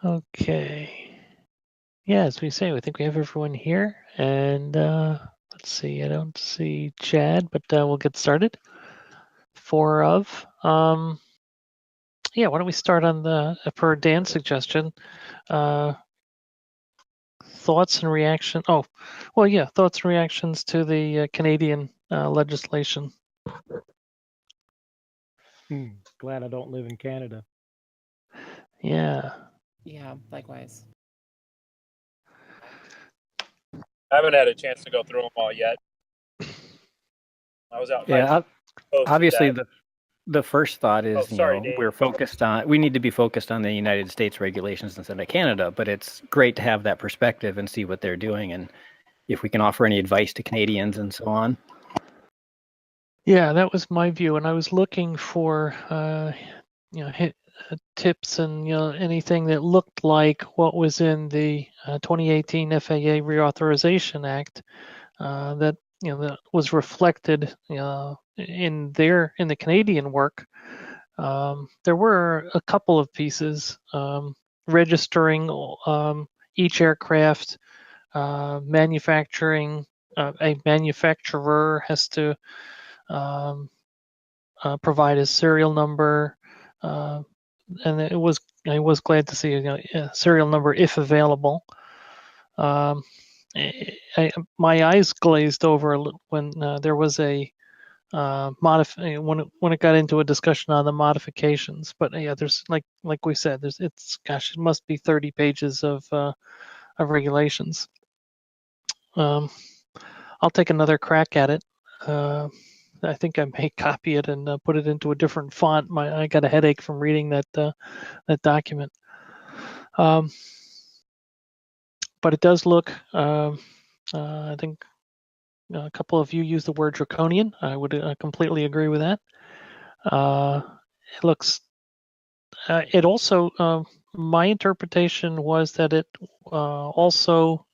Okay. Yeah, as we say, I think we have everyone here. And let's see, I don't see Chad, but we'll get started. Yeah, why don't we start on per Dan's suggestion, thoughts and reaction. Oh, well, yeah, thoughts and reactions to the Canadian legislation. Glad I don't live in Canada. Yeah. Yeah, likewise. I haven't had a chance to go through them all yet. I was out fighting. Yeah, obviously that. the first thought is, sorry, Dave. we need to be focused on the United States regulations instead of Canada, but it's great to have that perspective and see what they're doing and if we can offer any advice to Canadians and so on. Yeah, that was my view, and I was looking for tips and anything that looked like what was in the 2018 FAA Reauthorization Act that that was reflected in the Canadian work. There were a couple of pieces registering each aircraft, manufacturing. A manufacturer has to provide a serial number, and I was glad to see a serial number if available. My eyes glazed over when there was a when it got into a discussion on the modifications. But yeah, there's like we said, it must be 30 pages of regulations. I'll take another crack at it. I think I may copy it and put it into a different font. I got a headache from reading that document. But it does look. I think a couple of you used the word draconian. I would completely agree with that. It looks. It also. My interpretation was that it also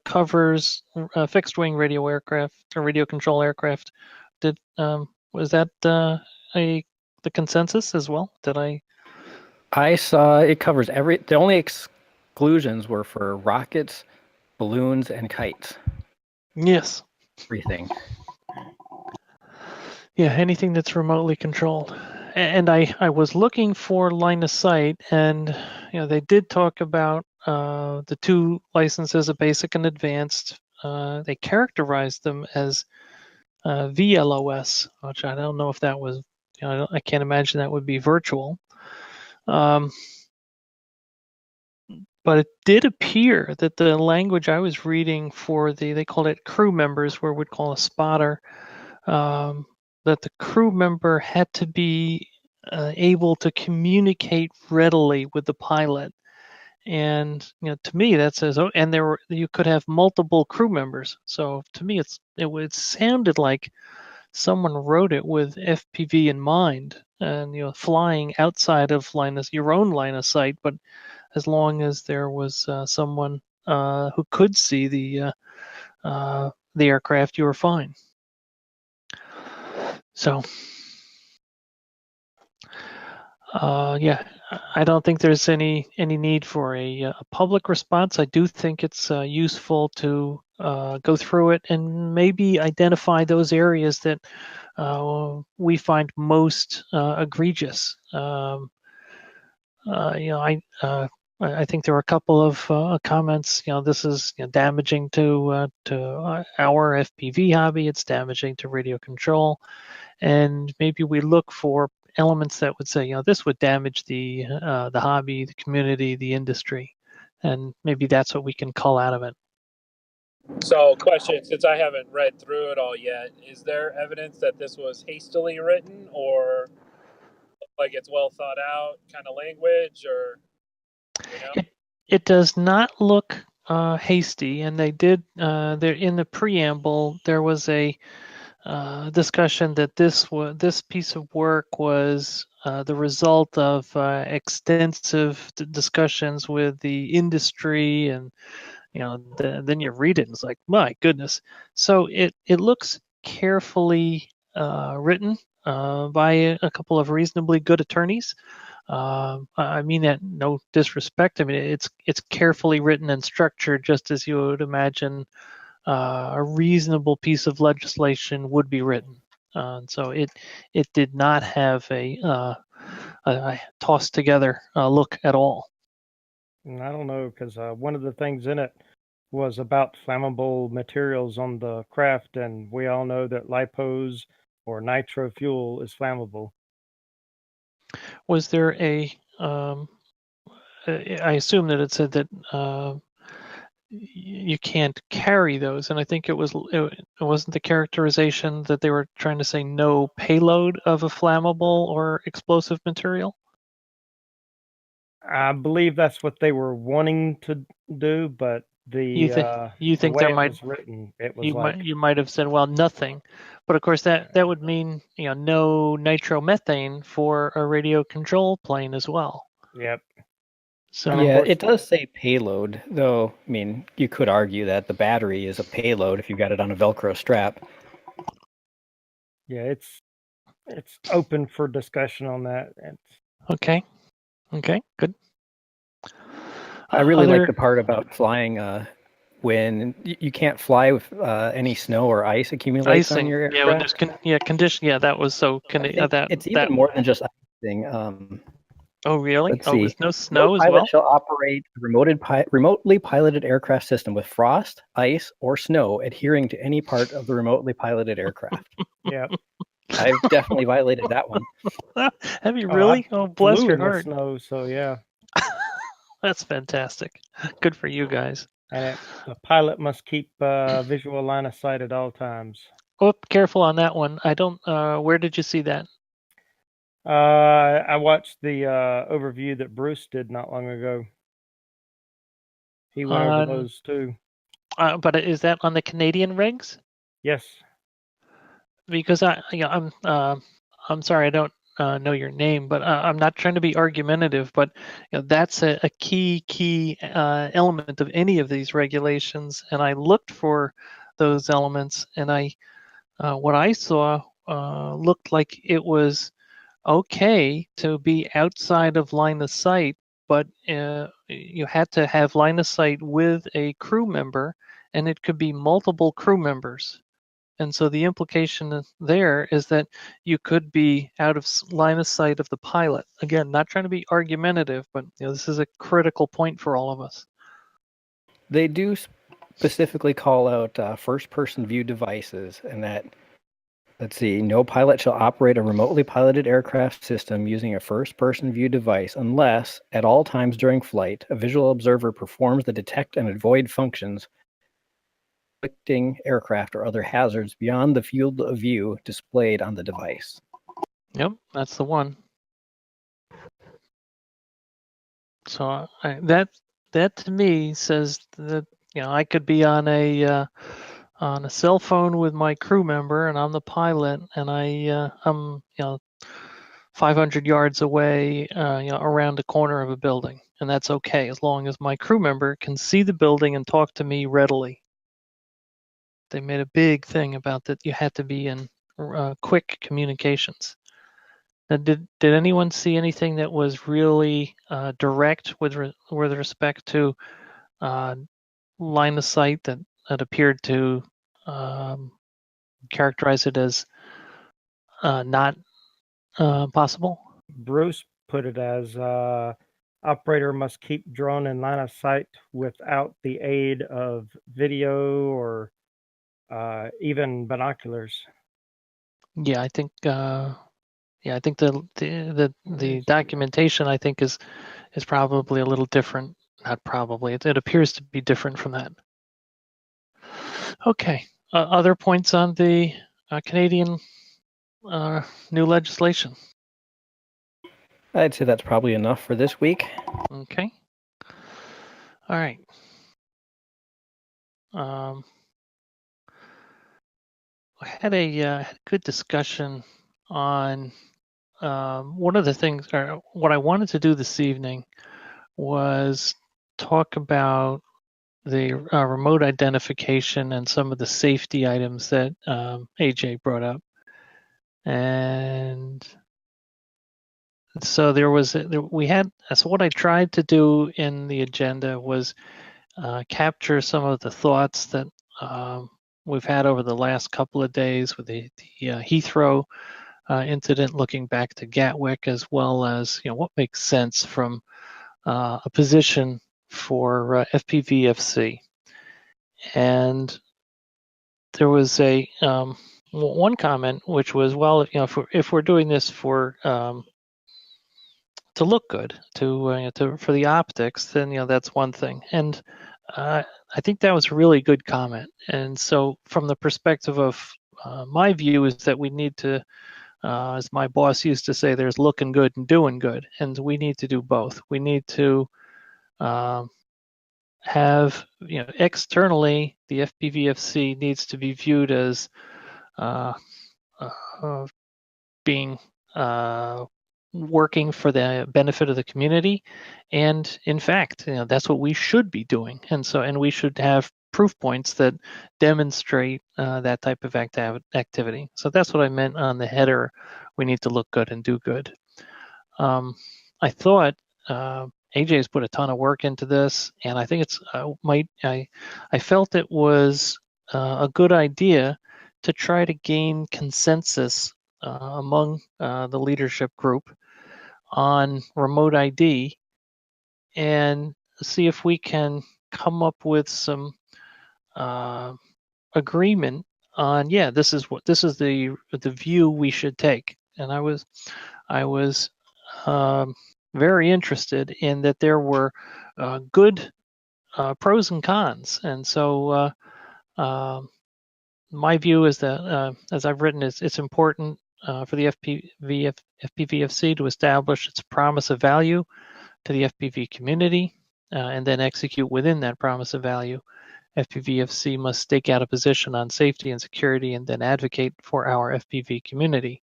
covers fixed-wing radio aircraft or radio control aircraft. Was that the consensus as well? I saw it covers the only exclusions were for rockets, balloons, and kites. Yes. Everything. Yeah, anything that's remotely controlled. And I was looking for line of sight, and they did talk about the two licenses, a basic and advanced. They characterized them as VLOS, which I don't know if that was. I can't imagine that would be virtual. But it did appear that the language I was reading for they called it crew members, where we'd call a spotter, that the crew member had to be able to communicate readily with the pilot. And to me that says, oh, and you could have multiple crew members. So to me it sounded like someone wrote it with FPV in mind, and flying outside of your own line of sight, but as long as there was someone who could see the aircraft, you were fine. So, yeah, I don't think there's any need for a public response. I do think it's useful to go through it and maybe identify those areas that we find most egregious. I think there were a couple of comments. This is damaging to our FPV hobby. It's damaging to radio control, and maybe we look for elements that would say, this would damage the hobby, the community, the industry, and maybe that's what we can cull out of it. So, question, since I haven't read through it all yet, is there evidence that this was hastily written or like it's well thought out kind of language, or It does not look hasty, and they did there in the preamble there was a discussion that this piece of work was the result of extensive discussions with the industry, and then you read it and it's like, my goodness. So it looks carefully written by a couple of reasonably good attorneys. I mean that no disrespect. I mean it's carefully written and structured, just as you would imagine a reasonable piece of legislation would be written. And so it did not have a tossed together look at all. And I don't know, because one of the things in it was about flammable materials on the craft, and we all know that lipos or nitro fuel is flammable. Was there I assume that it said that you can't carry those, and I think it wasn't the characterization that they were trying to say no payload of a flammable or explosive material. I believe that's what they were wanting to do, but You think the there way it might was written, it was you like, might have said, well, nothing, but of course that would mean no nitromethane for a radio control plane as well. yep. So And of Yeah, course, it does say payload, though. I mean, you could argue that the battery is a payload if you got it on a Velcro strap. yeah, it's open for discussion on that. okay, good. I really like Other the part about flying when you can't fly with any snow or ice accumulates on icing, your yeah, when there's aircraft. condition, yeah, that was so I think that it's that. even more than just icing. Oh, really? Let's Oh, see. with no No snow as pilot well? shall operate a remotely piloted aircraft system with frost, ice, or snow adhering to any part of the remotely piloted aircraft. Yep. I've definitely violated that one. Have you Oh, really? I Oh, bless flew your in the heart. snow, so yeah. That's fantastic. Good for you guys. And the pilot must keep visual line of sight at all times. Oh, careful on that one. I don't. Where did you see that? I watched the overview that Bruce did not long ago. He went over those too. But is that on the Canadian regs? Yes. Because I'm sorry, I don't know your name, but I'm not trying to be argumentative, but that's a key element of any of these regulations, and I looked for those elements, and what I saw looked like it was okay to be outside of line of sight, but you had to have line of sight with a crew member, and it could be multiple crew members. And so the implication there is that you could be out of line of sight of the pilot. Again, not trying to be argumentative, but this is a critical point for all of us. They do specifically call out first-person view devices, and that, let's see, no pilot shall operate a remotely piloted aircraft system using a first-person view device unless, at all times during flight, a visual observer performs the detect and avoid functions affecting aircraft or other hazards beyond the field of view displayed on the device. Yep, that's the one. So that to me says that I could be on a cell phone with my crew member, and I'm the pilot, and I'm 500 yards away, around the corner of a building, and that's okay as long as my crew member can see the building and talk to me readily. They made a big thing about that. You had to be in quick communications. Now, did anyone see anything that was really direct with respect to line of sight that appeared to characterize it as not possible? Bruce put it as operator must keep drone in line of sight without the aid of video or even binoculars. Yeah, I think. I think the documentation I think is probably a little different. Not probably. It appears to be different from that. Okay. Other points on the Canadian new legislation? I'd say that's probably enough for this week. Okay. All right. I had a good discussion on one of the things, or what I wanted to do this evening was talk about the remote identification and some of the safety items that AJ brought up. And so there was we had so what I tried to do in the agenda was capture some of the thoughts that we've had over the last couple of days with the Heathrow incident, looking back to Gatwick, as well as what makes sense from a position for FPVFC. And there was a one comment which was, well, if we're doing this for to look good, for the optics, then that's one thing. And I think that was a really good comment. And so, from the perspective of my view, is that we need to, as my boss used to say, there's looking good and doing good, and we need to do both. We need to have, externally, the FPVFC needs to be viewed as being working for the benefit of the community, and in fact, that's what we should be doing. And we should have proof points that demonstrate that type of activity. So that's what I meant on the header. We need to look good and do good. I thought AJ's put a ton of work into this, and I think it's I felt it was a good idea to try to gain consensus among the leadership group on remote ID, and see if we can come up with some agreement on, this is the view we should take. And I was very interested in that there were good pros and cons. And so my view is that, as I've written, it's important for the FPVFC to establish its promise of value to the FPV community, and then execute within that promise of value. FPVFC must stake out a position on safety and security, and then advocate for our FPV community.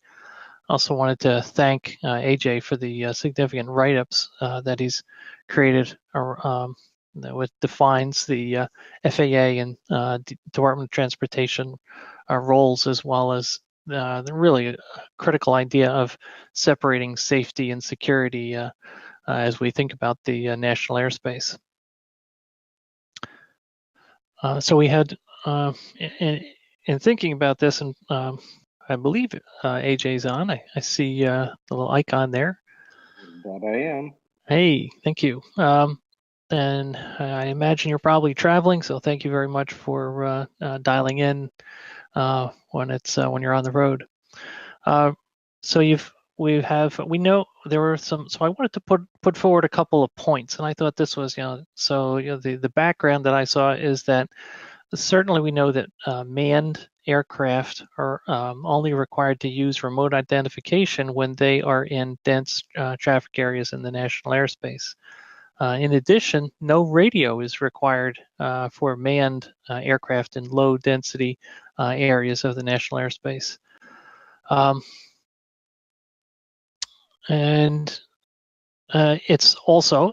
Also wanted to thank AJ for the significant write-ups that he's created, that defines the FAA and Department of Transportation roles, as well as the really critical idea of separating safety and security as we think about the national airspace. So we had, in thinking about this, and I believe AJ's on. I see the little icon there. That I am. Hey, thank you. And I imagine you're probably traveling, so thank you very much for dialing in when you're on the road. So we know there were some. So I wanted to put forward a couple of points, and I thought this was, the background that I saw is that certainly we know that manned aircraft are only required to use remote identification when they are in dense traffic areas in the national airspace. In addition, no radio is required for manned aircraft in low density areas of the national airspace. And it's also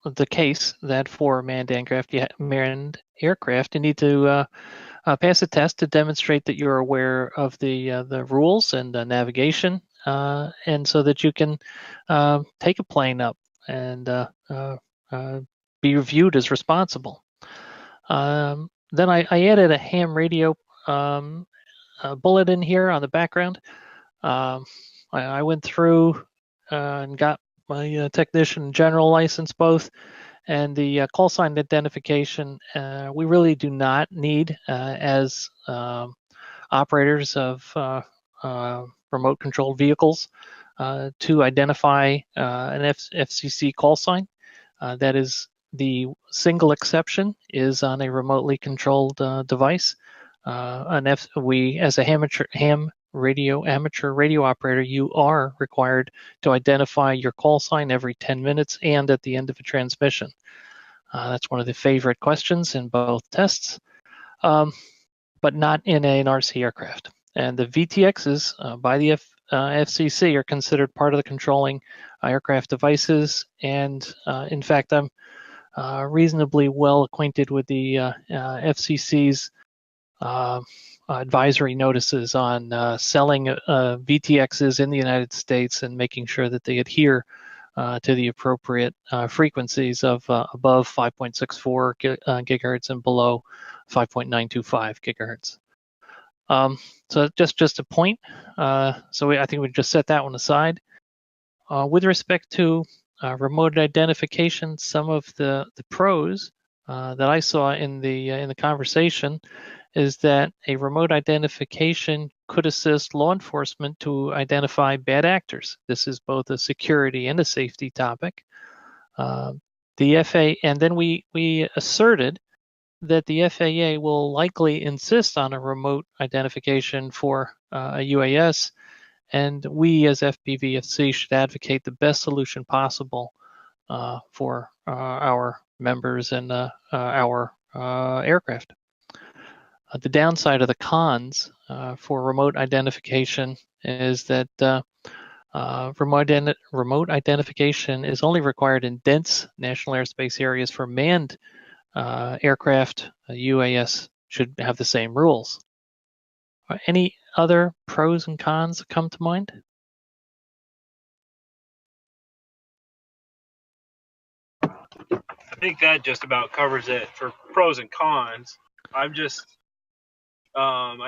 the case that for manned aircraft, you need to pass a test to demonstrate that you're aware of the rules and navigation, and so that you can take a plane up and be viewed as responsible. Then I added a ham radio bullet in here on the background. I went through and got my technician general license both, and the call sign identification we really do not need as operators of remote controlled vehicles to identify an FCC call sign. That is, the single exception is on a remotely controlled device. We, as a ham amateur radio operator, you are required to identify your call sign every 10 minutes and at the end of a transmission. That's one of the favorite questions in both tests, but not in an RC aircraft. And the VTXs by the FCC are considered part of the controlling aircraft devices. And in fact, I'm reasonably well acquainted with the FCC's advisory notices on selling VTXs in the United States and making sure that they adhere to the appropriate frequencies of above 5.64 gigahertz and below 5.925 gigahertz. So just a point. I think we just set that one aside. With respect to remote identification, some of the pros that I saw in the conversation is that a remote identification could assist law enforcement to identify bad actors. This is both a security and a safety topic. The FAA, and then we asserted that the FAA will likely insist on a remote identification for a UAS, and we as FPVFC should advocate the best solution possible for our members and our aircraft. The downside of the cons for remote identification is that remote identification is only required in dense national airspace areas for manned aircraft. UAS should have the same rules. Any other pros and cons that come to mind? I think that just about covers it for pros and cons. I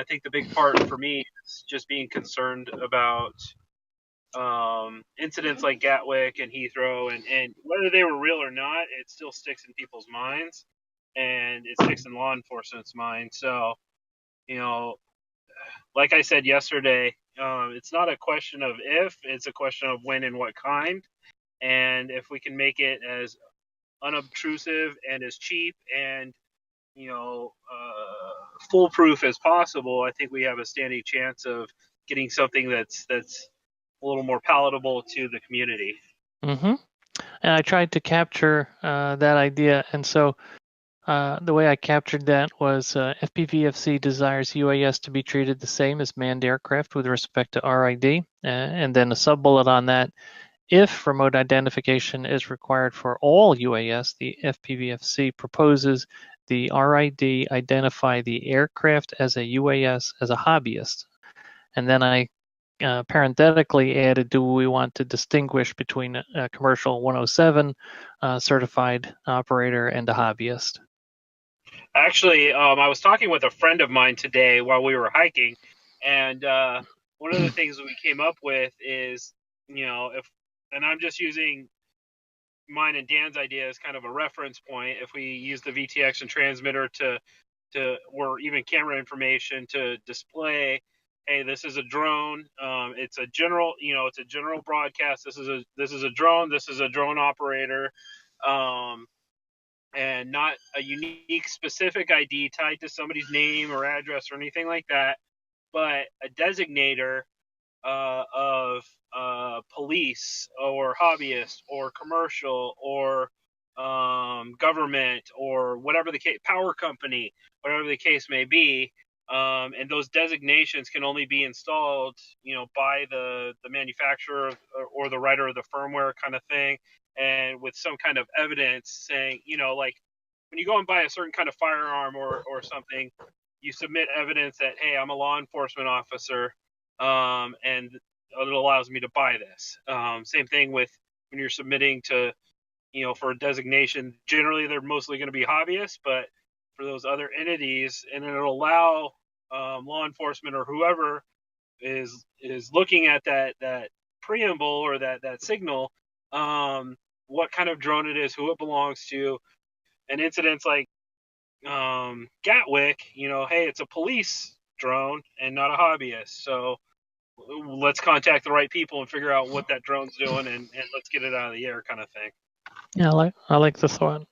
think the big part for me is just being concerned about incidents like Gatwick and Heathrow, and whether they were real or not, it still sticks in people's minds, and it sticks in law enforcement's mind. So, like I said yesterday, it's not a question of if, it's a question of when and what kind. And if we can make it as unobtrusive and as cheap and foolproof as possible, I think we have a standing chance of getting something that's a little more palatable to the community. Mm-hmm. And I tried to capture that idea, and so the way I captured that was FPVFC desires UAS to be treated the same as manned aircraft with respect to RID, and then a sub-bullet on that. If remote identification is required for all UAS, the FPVFC proposes the RID identify the aircraft as a UAS as a hobbyist. And then I parenthetically added, do we want to distinguish between a commercial 107 certified operator and a hobbyist? Actually, I was talking with a friend of mine today while we were hiking, and one of the things that we came up with is, and I'm just using mine and Dan's idea as kind of a reference point. If we use the VTX and transmitter to or even camera information to display, hey, this is a drone. It's a general, it's a general broadcast. This is a drone. This is a drone operator, and not a unique specific ID tied to somebody's name or address or anything like that, but a designator of police or hobbyist or commercial or government or whatever the case, power company, whatever the case may be. And those designations can only be installed, by the manufacturer or the writer of the firmware kind of thing, and with some kind of evidence saying, like when you go and buy a certain kind of firearm or something, you submit evidence that, hey, I'm a law enforcement officer, and it allows me to buy this. Same thing with when you're submitting to, for a designation. Generally, they're mostly going to be hobbyists, but for those other entities, and it'll allow law enforcement or whoever is looking at that preamble or that signal, what kind of drone it is, who it belongs to, and incidents like Gatwick, hey, it's a police drone and not a hobbyist. So let's contact the right people and figure out what that drone's doing, and let's get it out of the air, kind of thing. Yeah, I like the thought.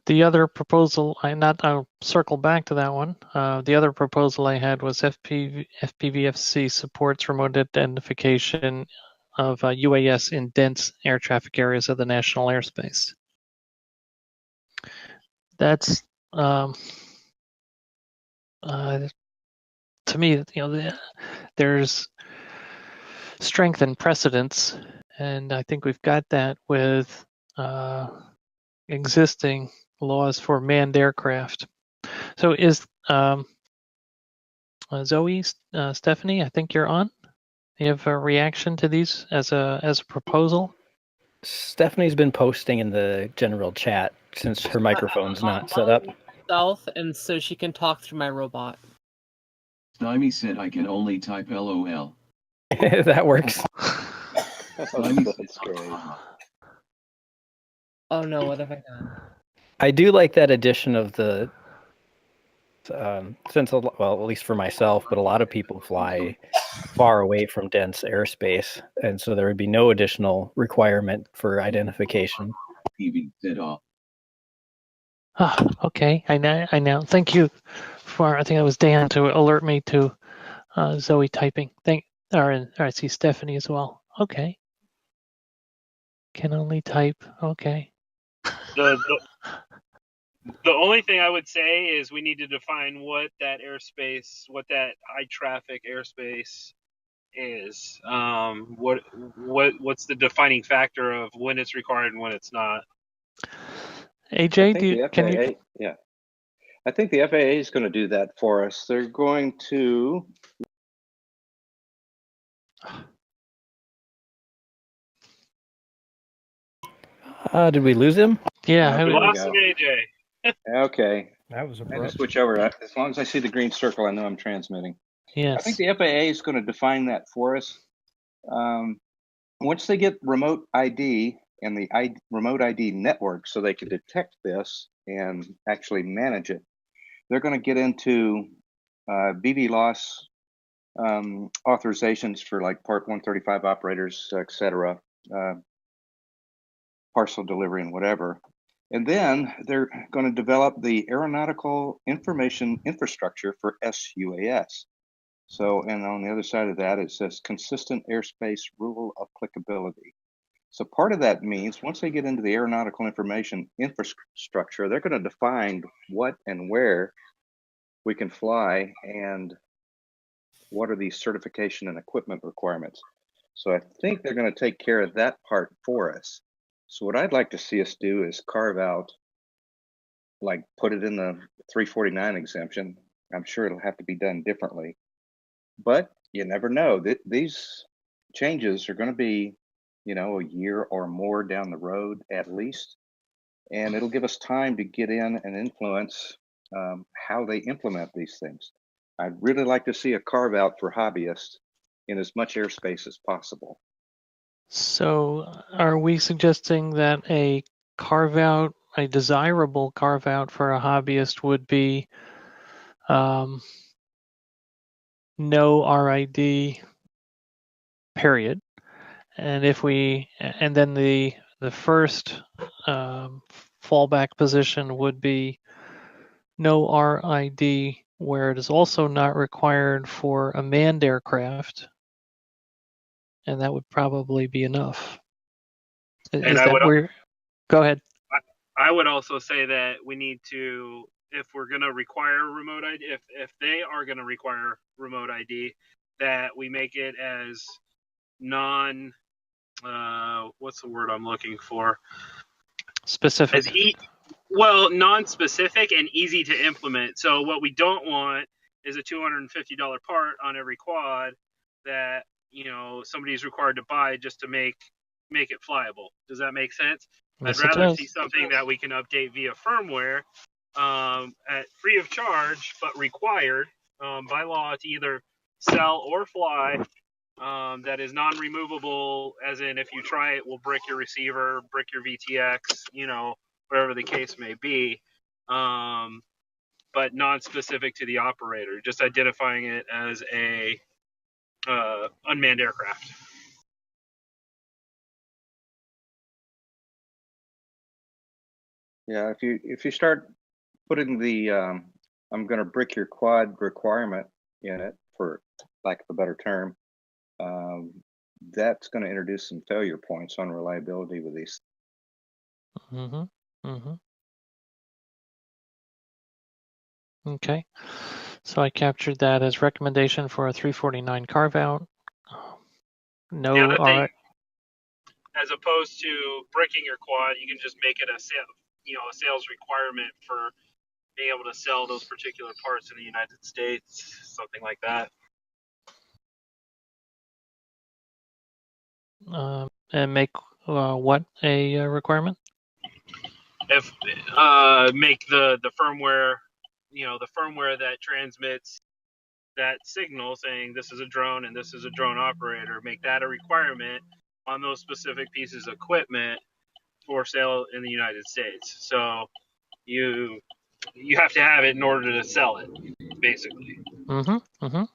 The other proposal, I'll circle back to that one. The other proposal I had was FPVFC supports remote identification of UAS in dense air traffic areas of the national airspace. That's to me, there's strength and precedence, and I think we've got that with existing laws for manned aircraft. So is Zoe, Stephanie, I think you're on. You have a reaction to these as a proposal? Stephanie's been posting in the general chat since her microphone's not set up. Stealth, and so she can talk through my robot. Stymie said I can only type LOL. That works. Stymie said That's great. Oh no, what have I done? I do like that addition of the since well, at least for myself, but a lot of people fly far away from dense airspace, and so there would be no additional requirement for identification. FPV said off. Okay, I know. Thank you for. I think that was Dan to alert me to Zoe typing. I see Stephanie as well. Okay. Can only type. Okay. The only thing I would say is we need to define what that high traffic airspace is. What's the defining factor of when it's required and when it's not? AJ, can you? Yeah. I think the FAA is going to do that for us. They're going to. Did we lose him? Yeah, Okay, We there we lost go. an AJ. Okay. That was I abrupt. just switch over. As long as I see the green circle, I know I'm transmitting. yes. I think the FAA is going to define that for us. Once they get remote ID and the remote ID network so they can detect this and actually manage it, they're going to get into BB loss authorizations for like Part 135 operators, et cetera, parcel delivery and whatever. And then they're going to develop the aeronautical information infrastructure for SUAS. So, and on the other side of that, it says consistent airspace rule applicability. So part of that means once they get into the aeronautical information infrastructure, they're going to define what and where we can fly and what are the certification and equipment requirements. So I think they're going to take care of that part for us. So what I'd like to see us do is carve out, like put it in the 349 exemption. I'm sure it'll have to be done differently, but you never know. These changes are going to be, a year or more down the road at least, and it'll give us time to get in and influence how they implement these things. I'd really like to see a carve out for hobbyists in as much airspace as possible. So, are we suggesting that a desirable carve out for a hobbyist would be no RID, period? And then the first fallback position would be no RID, where it is also not required for a manned aircraft, and that would probably be enough. Is that where? Go ahead. I would also say that we need to, if we're going to require remote ID, if they are going to require remote ID, that we make it as what's the word I'm looking for? Specific. Non-specific and easy to implement. So what we don't want is a $250 part on every quad that somebody's required to buy just to make it flyable. Does that make sense? Yes, I'd rather see something that we can update via firmware at free of charge, but required by law to either sell or fly. That is non-removable, as in if you try it, will brick your receiver, brick your VTX, whatever the case may be, but non-specific to the operator, just identifying it as a unmanned aircraft. Yeah, if you start putting the I'm going to brick your quad requirement in it, for lack of a better term, that's going to introduce some failure points on reliability with these. Okay, so I captured that as recommendation for a 349 carve out. No, all right. As opposed to bricking your quad, you can just make it a sales requirement for being able to sell those particular parts in the United States, something like that. And make what a requirement? If make the firmware, the firmware that transmits that signal saying this is a drone and this is a drone operator, make that a requirement on those specific pieces of equipment for sale in the United States. So you have to have it in order to sell it, basically. Mm-hmm. Mm-hmm.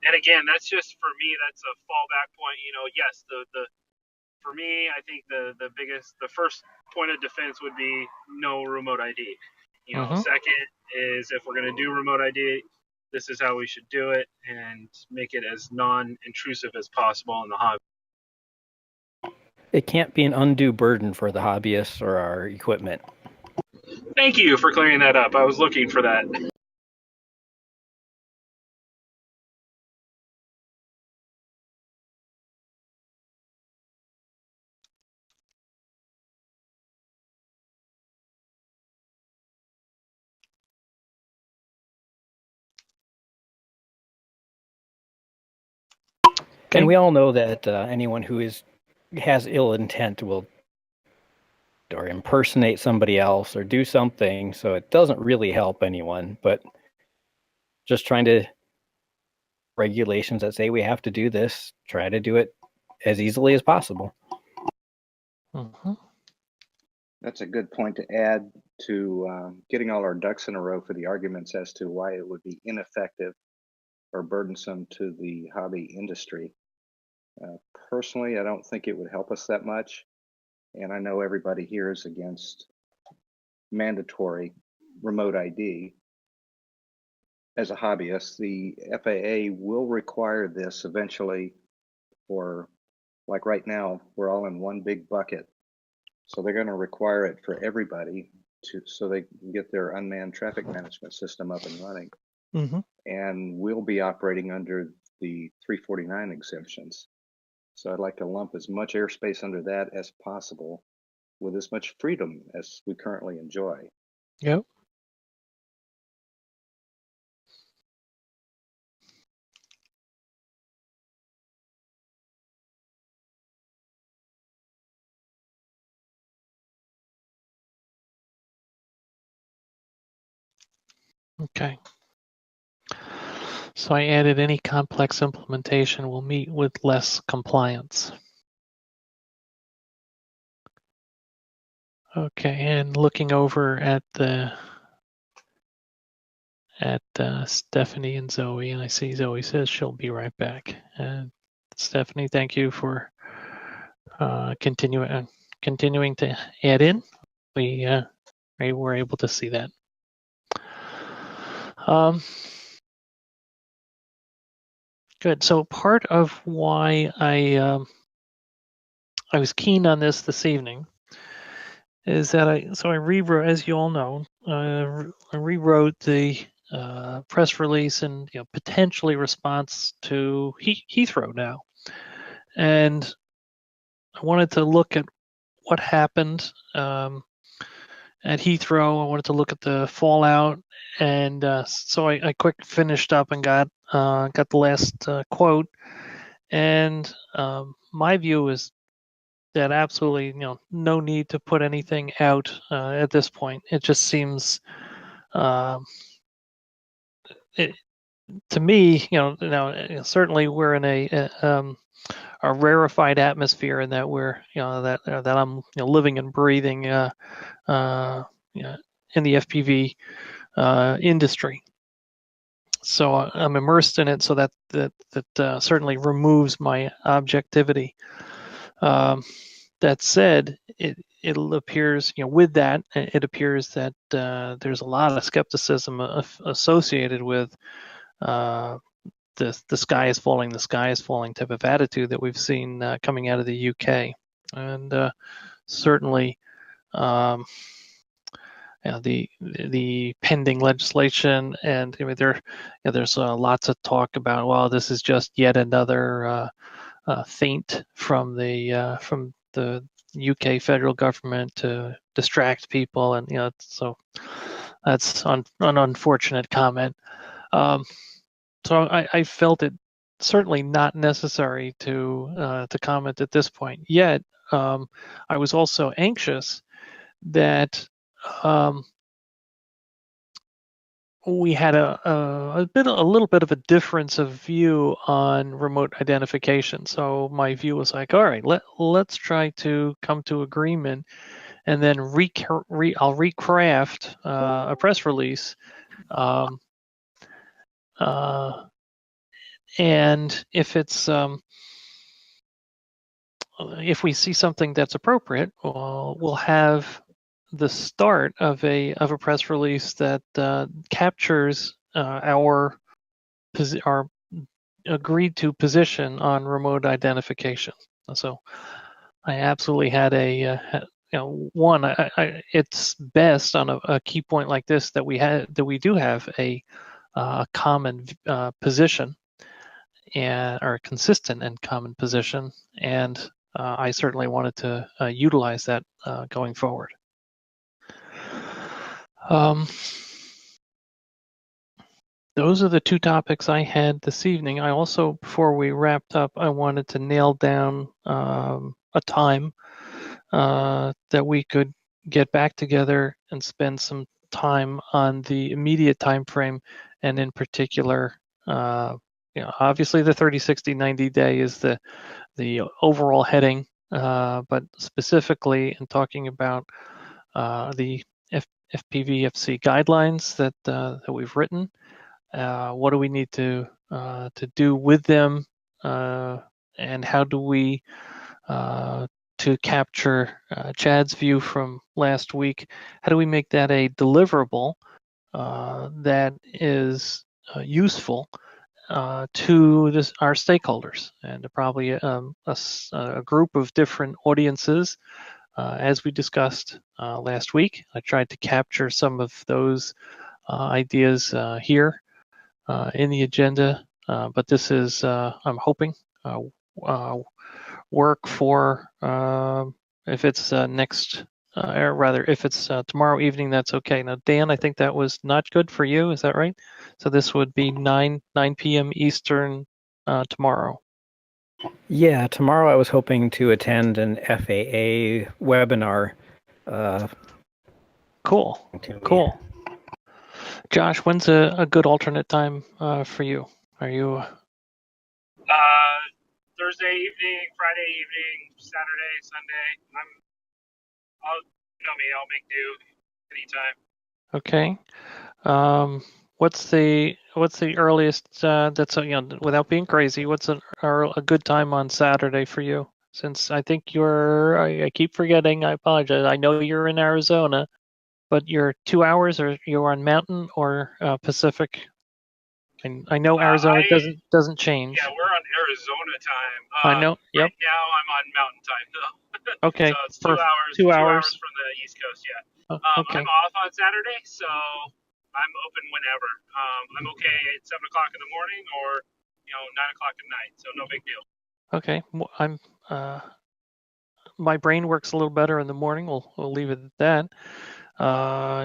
And again, that's just for me. That's a fallback point. Yes, the for me, I think the first point of defense would be no remote ID. Mm-hmm. Second is if we're going to do remote ID, this is how we should do it and make it as non-intrusive as possible in the hobby. It can't be an undue burden for the hobbyists or our equipment. Thank you for clearing that up. I was looking for that. Okay. And we all know that anyone who has ill intent will or impersonate somebody else or do something, so it doesn't really help anyone. But just trying to regulations that say we have to do this, try to do it as easily as possible. Mm-hmm. That's a good point to add to getting all our ducks in a row for the arguments as to why it would be ineffective or burdensome to the hobby industry. Personally, I don't think it would help us that much. And I know everybody here is against mandatory remote ID. As a hobbyist, the FAA will require this eventually for, like right now, we're all in one big bucket. So they're going to require it for everybody so they can get their unmanned traffic management system up and running. Mm-hmm. And we'll be operating under the 349 exemptions. So I'd like to lump as much airspace under that as possible with as much freedom as we currently enjoy. Yep. Okay. So I added any complex implementation will meet with less compliance. Okay, and looking over at Stephanie and Zoe, and I see Zoe says she'll be right back. And Stephanie, thank you for continuing to add in. We were able to see that. Good. So part of why I was keen on this evening is that I rewrote, as you all know, I rewrote the press release and potentially response to Heathrow now, and I wanted to look at what happened at Heathrow. I wanted to look at the fallout, and so I quick finished up and got the last quote. And my view is that absolutely, no need to put anything out at this point. It just seems, to me, now certainly we're in a rarefied atmosphere, in that we're, that I'm living and breathing, in the FPV industry. So I'm immersed in it. So that certainly removes my objectivity. That said, it appears, with that, it appears that there's a lot of skepticism associated with the sky is falling type of attitude that we've seen coming out of the UK, and certainly, the pending legislation, and I mean, there's lots of talk about, well, this is just yet another feint from the UK federal government to distract people, and so that's an unfortunate comment. So I felt it certainly not necessary to comment at this point. Yet I was also anxious that we had a little bit of a difference of view on remote identification. So my view was like, all right, let's try to come to agreement, and then I'll recraft a press release. And if we see something that's appropriate, we'll have the start of a press release that captures our agreed to position on remote identification. So I absolutely had it's best on a key point like this that we do have a common position, or consistent and common position, and I certainly wanted to utilize that going forward. Those are the two topics I had this evening. I also, before we wrapped up, I wanted to nail down a time that we could get back together and spend some time on the immediate time frame, and in particular, obviously the 30, 60, 90 day is the overall heading, but specifically in talking about the FPV-FC guidelines that we've written. What do we need to do with them, and how do we to capture Chad's view from last week? How do we make that a deliverable that is useful to our stakeholders, and probably a group of different audiences, as we discussed last week? I tried to capture some of those ideas here in the agenda, but this is, I'm hoping, work for, if it's next, or rather, if it's tomorrow evening, that's okay. Now, Dan, I think that was not good for you. Is that right? So this would be 9 p.m. Eastern tomorrow. Yeah, tomorrow I was hoping to attend an FAA webinar. Cool. Josh, when's a good alternate time for you? Are you? Thursday evening, Friday evening, Saturday, Sunday. I'll make do anytime. Okay. What's the earliest that's without being crazy? What's a good time on Saturday for you? Since I think I keep forgetting. I apologize. I know you're in Arizona, but you're 2 hours, or you're on Mountain or Pacific. And I know Arizona doesn't change. Yeah, we're on Arizona time. I know. Yep. Right now I'm on Mountain time though. Okay. So it's 2 hours. 2 hours from the East Coast. Yeah. Okay. I'm off on Saturday, so I'm open whenever. I'm okay at 7 o'clock in the morning, or 9 o'clock at night. So no big deal. Okay. I'm my brain works a little better in the morning. We'll leave it at that.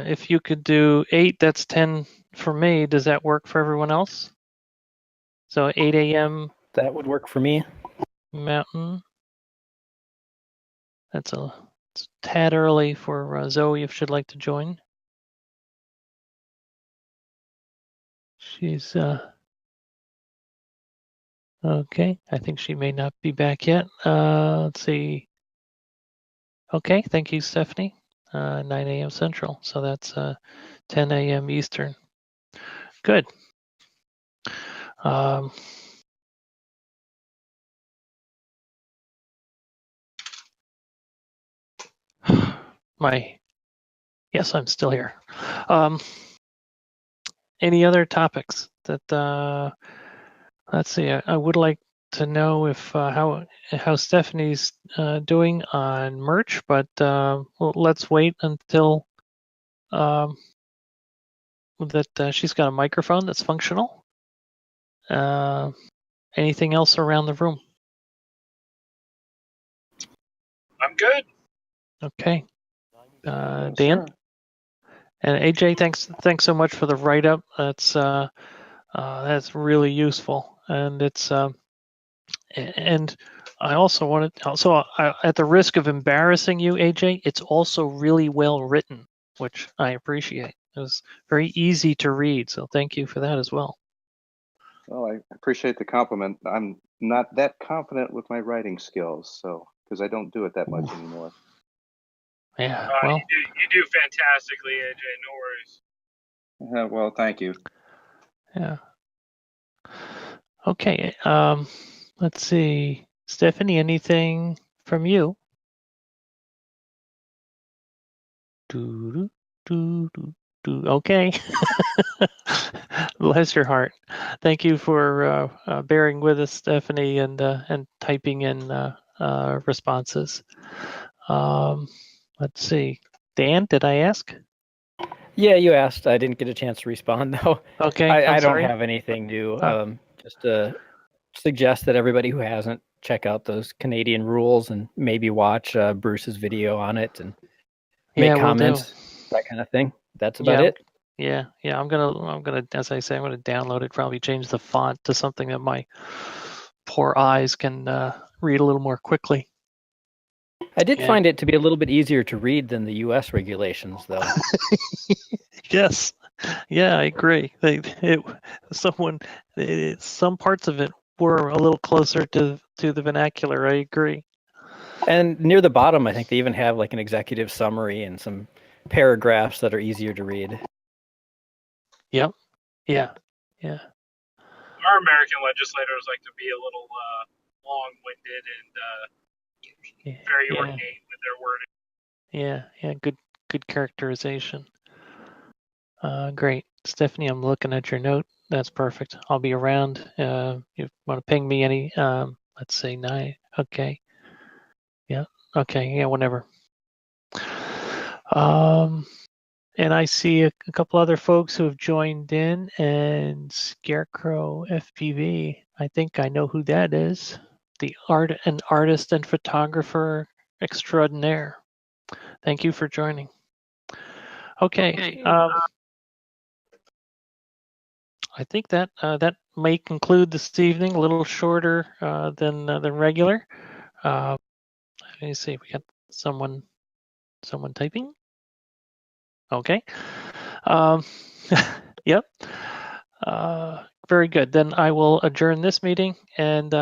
If you could do 8, that's 10 for me. Does that work for everyone else? So 8 a.m. That would work for me. Mountain. It's a tad early for Zoe if she'd like to join. She's okay. I think she may not be back yet. Let's see. Okay, thank you, Stephanie. 9 a.m. Central, so that's 10 a.m. Eastern. Good. Yes, I'm still here. Any other topics that? Let's see. I would like to know if how Stephanie's doing on merch, but let's wait until that she's got a microphone that's functional. Anything else around the room? I'm good. Okay. Yes, Dan? sir. And AJ, thanks so much for the write-up. That's really useful, and it's and I also wanted at the risk of embarrassing you, AJ, it's also really well written, which I appreciate. It was very easy to read, so thank you for that as well. Well, I appreciate the compliment. I'm not that confident with my writing skills, so because I don't do it that much anymore. Yeah, well, You do fantastically, AJ. No worries. Well, thank you. yeah. Okay, let's see. Stephanie, anything from you? Okay. Bless your heart. Thank you for bearing with us, Stephanie, and typing in responses. Let's see. Dan, did I ask? Yeah, you asked. I didn't get a chance to respond though. Okay, I I'm don't sorry. have anything new. Oh. Just to suggest that everybody who hasn't check out those Canadian rules and maybe watch Bruce's video on it and make Yeah, we'll do. comments, that kind of thing. That's about Yeah, it. yeah. I'm gonna, as I say, I'm gonna download it. Probably change the font to something that my poor eyes can read a little more quickly. I did Yeah. find it to be a little bit easier to read than the U.S. regulations, though. Yes. Yeah, I agree. Some parts of it were a little closer to the vernacular. I agree. And near the bottom, I think they even have like an executive summary and some paragraphs that are easier to read. Yep. Yeah. Yeah. Our American legislators like to be a little long-winded and very ornate with their wording. Yeah. Yeah. Good characterization. Great. Stephanie, I'm looking at your note. That's perfect. I'll be around. You want to ping me any, let's say 9. Okay. Yeah. Okay. Yeah, whenever. And I see a couple other folks who have joined in, and Scarecrow FPV. I think I know who that is. An artist and photographer extraordinaire. Thank you for joining. Okay. I think that that may conclude this evening. A little shorter than regular. Let me see. We got someone typing. Okay. Yep. Very good. Then I will adjourn this meeting, and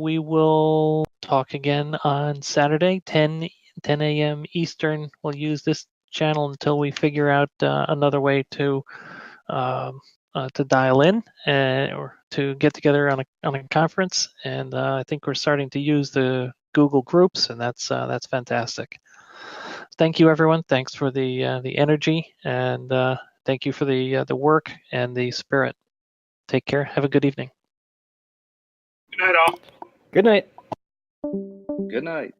we will talk again on Saturday, 10 a.m. Eastern. We'll use this channel until we figure out another way to dial in or to get together on a conference. And I think we're starting to use the Google Groups, and that's fantastic. Thank you, everyone. Thanks for the energy, and thank you for the work and the spirit. Take care. Have a good evening. Good night, all. Good night. Good night.